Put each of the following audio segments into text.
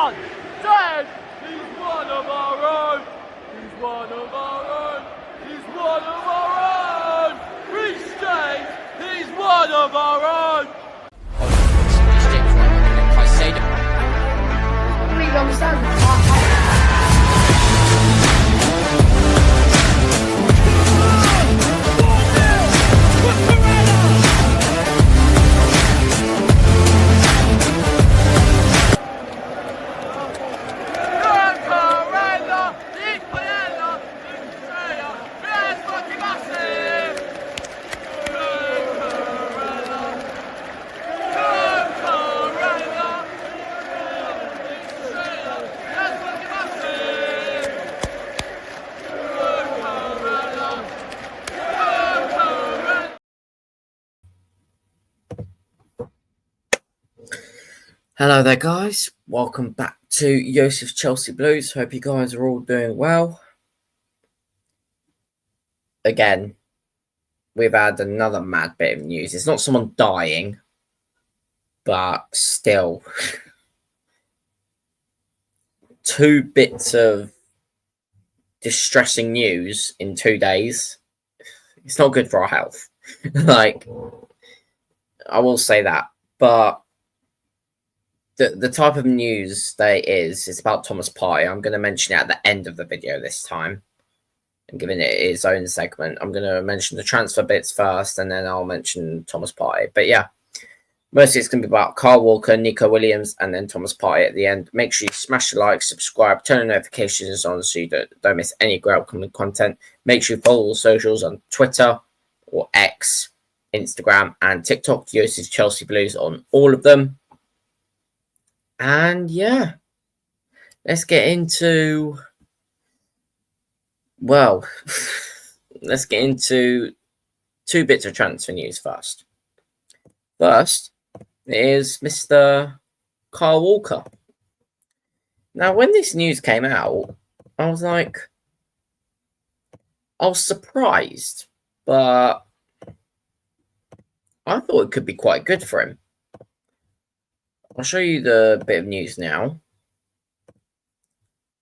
one, dead. He's one of our own. He's one of our own. He's one of our own. Reece James, he's one of our own. I really understand. Hello there, guys. Welcome back to Yosef's Chelsea Blues. Hope you guys are all doing well. Again, we've had another mad bit of news. It's not someone dying, but still. Two bits of distressing news in 2 days. It's not good for our health. I will say that. But the type of news that it is about Thomas Partey. I'm going to mention it at the end of the video this time. I'm giving it its own segment. I'm going to mention the transfer bits first, and then I'll mention Thomas Partey. But yeah, mostly it's going to be about Kyle Walker, Nico Williams, and then Thomas Partey at the end. Make sure you smash the like, subscribe, turn the notifications on so you don't miss any great upcoming content. Make sure you follow all the socials on Twitter or X, Instagram, and TikTok. Yosef's Chelsea Blues on all of them. And yeah, let's get into, let's get into two bits of transfer news first. First is Mr. Kyle Walker. Now, when this news came out, I was surprised, but I thought it could be quite good for him. I'll show you the bit of news now. I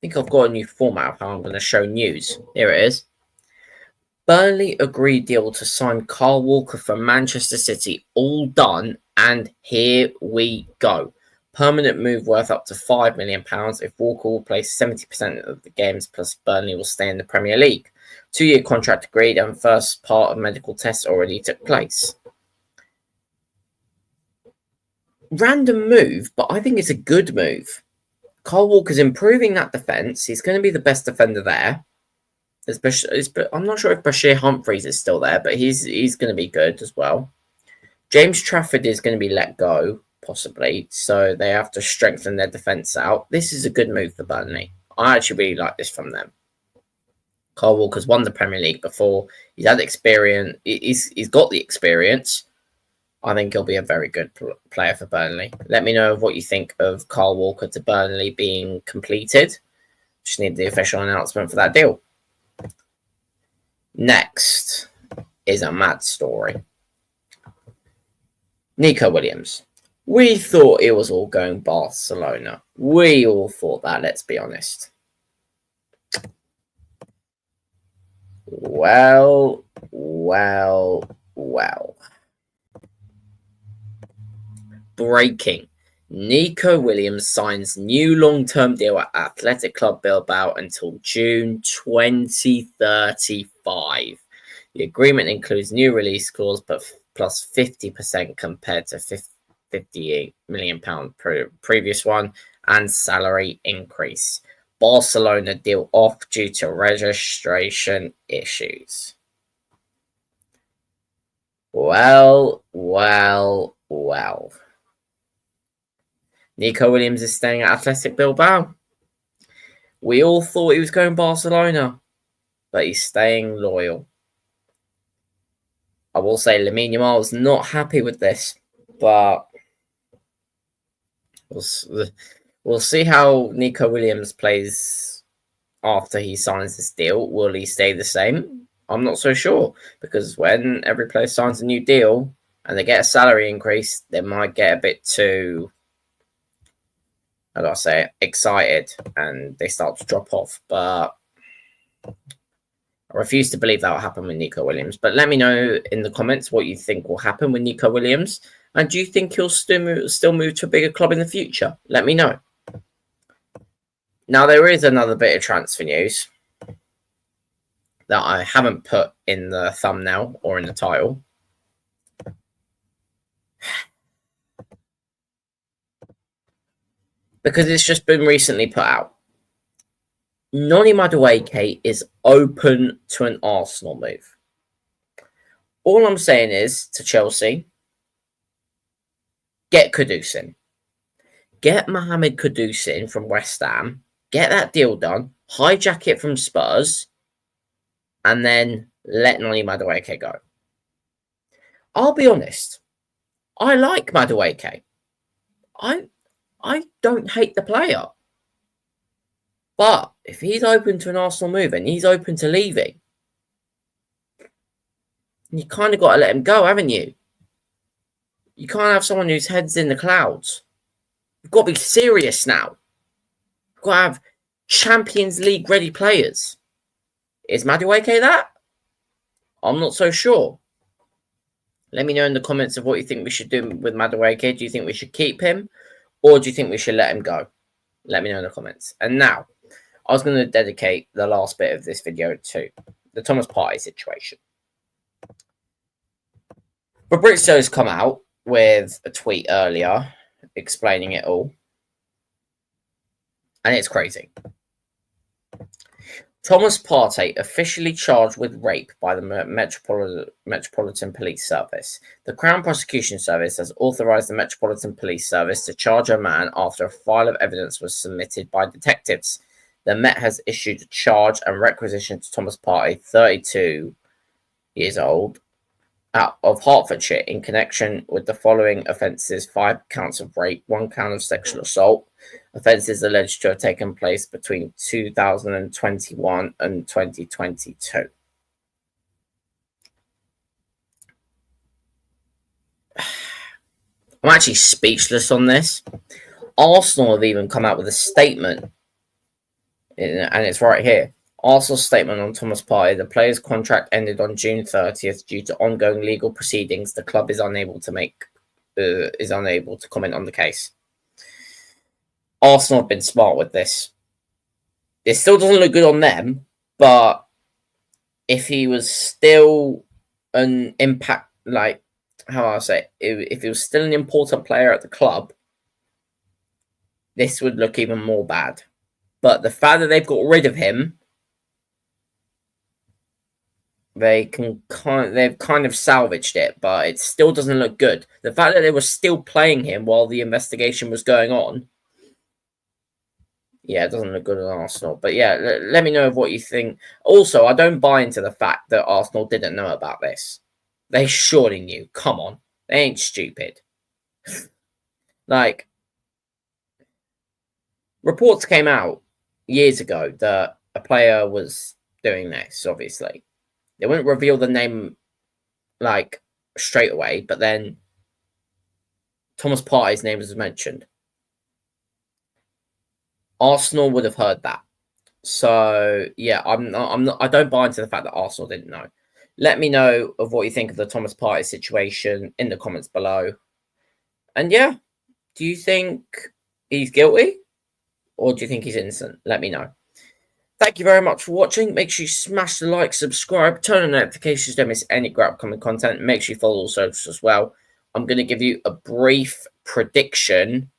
think I've got a new format of how I'm going to show news. Here it is. Burnley agreed deal to sign Kyle Walker from Manchester City. All done, and here we go. Permanent move worth up to £5 million if Walker will play 70% of the games, plus Burnley will stay in the Premier League. 2-year contract agreed, and first part of medical tests already took place. Random move, but I think it's a good move. Kyle Walker's improving that defence. He's going to be the best defender there. I'm not sure if Bashir Humphreys is still there, but he's going to be good as well. James Trafford is going to be let go, possibly, so they have to strengthen their defence out. This is a good move for Burnley. I actually really like this from them. Kyle Walker's won the Premier League before. He's had experience. He's got the experience. I think he'll be a very good player for Burnley. Let me know what you think of Kyle Walker to Burnley being completed. Just need the official announcement for that deal. Next is a mad story. Nico Williams. We thought it was all going Barcelona. We all thought that, let's be honest. Well. Breaking. Nico Williams signs new long-term deal at Athletic Club Bilbao until June 2035. The agreement includes new release clause plus 50% compared to £58 million previous one, and salary increase. Barcelona deal off due to registration issues. Well. Nico Williams is staying at Athletic Bilbao. We all thought he was going Barcelona, but he's staying loyal. I will say Lamine Yamal is not happy with this, but we'll see how Nico Williams plays after he signs this deal. Will he stay the same? I'm not so sure, because when every player signs a new deal and they get a salary increase, they might get a bit too how do I say it, excited, and they start to drop off. But I refuse to believe that will happen with Nico Williams. But let me know in the comments what you think will happen with Nico Williams. And do you think he'll still move to a bigger club in the future? Let me know. Now, there is another bit of transfer news that I haven't put in the thumbnail or in the title. Because it's just been recently put out. Noni Madueke is open to an Arsenal move. All I'm saying is to Chelsea, get Kudus in. Get Mohamed Kudus in from West Ham. Get that deal done. Hijack it from Spurs. And then let Noni Madueke go. I'll be honest. I like Madueke. I don't hate the player. But if he's open to an Arsenal move and he's open to leaving, you kind of got to let him go, haven't you? You can't have someone whose head's in the clouds. You've got to be serious now. You've got to have Champions League ready players. Is Madueke that? I'm not so sure. Let me know in the comments of what you think we should do with Madueke. Do you think we should keep him? Or do you think we should let him go? Let me know in the comments. And now, I was going to dedicate the last bit of this video to the Thomas Partey situation. Fabrizio has come out with a tweet earlier explaining it all. And it's crazy. Thomas Partey officially charged with rape by the Metropolitan Police Service. The Crown Prosecution Service has authorised the Metropolitan Police Service to charge a man after a file of evidence was submitted by detectives. The Met has issued a charge and requisition to Thomas Partey, 32 years old, of Hertfordshire in connection with the following offences: 5 counts of rape, 1 count of sexual assault. Offences alleged to have taken place between 2021 and 2022. I'm actually speechless on this. Arsenal have even come out with a statement, and it's right here. Arsenal's statement on Thomas Partey: the player's contract ended on June 30th due to ongoing legal proceedings. The club is unable to comment on the case. Arsenal have been smart with this. It still doesn't look good on them, but if he was still an impact, like, how I say, if he was still an important player at the club, this would look even more bad. But the fact that they've got rid of him, they've kind of salvaged it, but it still doesn't look good. The fact that they were still playing him while the investigation was going on, yeah, it doesn't look good on Arsenal. But yeah, let me know of what you think. Also, I don't buy into the fact that Arsenal didn't know about this. They surely knew. Come on. They ain't stupid. Like, reports came out years ago that a player was doing this, obviously. They wouldn't reveal the name, like, straight away, but then Thomas Partey's name was mentioned. Arsenal would have heard that. So yeah, I don't buy into the fact that Arsenal didn't know. Let me know of what you think of the Thomas Partey situation in the comments below. And yeah, do you think he's guilty or do you think he's innocent? Let me know. Thank you very much for watching. Make sure you smash the like, subscribe, turn on notifications, don't miss any great upcoming content. Make sure you follow all socials as well. I'm going to give you a brief prediction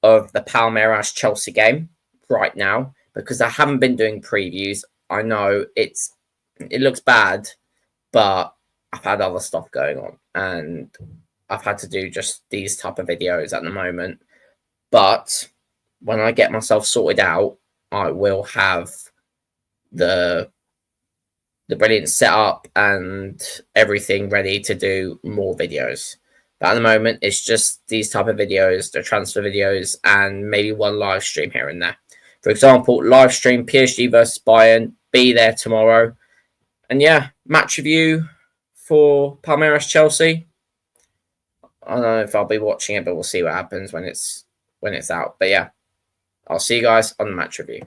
of the Palmerias Chelsea game right now, because I haven't been doing previews. I know it looks bad, but I've had other stuff going on and I've had to do just these type of videos at the moment. But when I get myself sorted out, I will have the brilliant setup and everything ready to do more videos. But at the moment, it's just these type of videos, the transfer videos, and maybe one live stream here and there. For example, live stream PSG versus Bayern. Be there tomorrow. And yeah, match review for Palmeiras Chelsea. I don't know if I'll be watching it, but we'll see what happens when it's out. But yeah, I'll see you guys on the match review.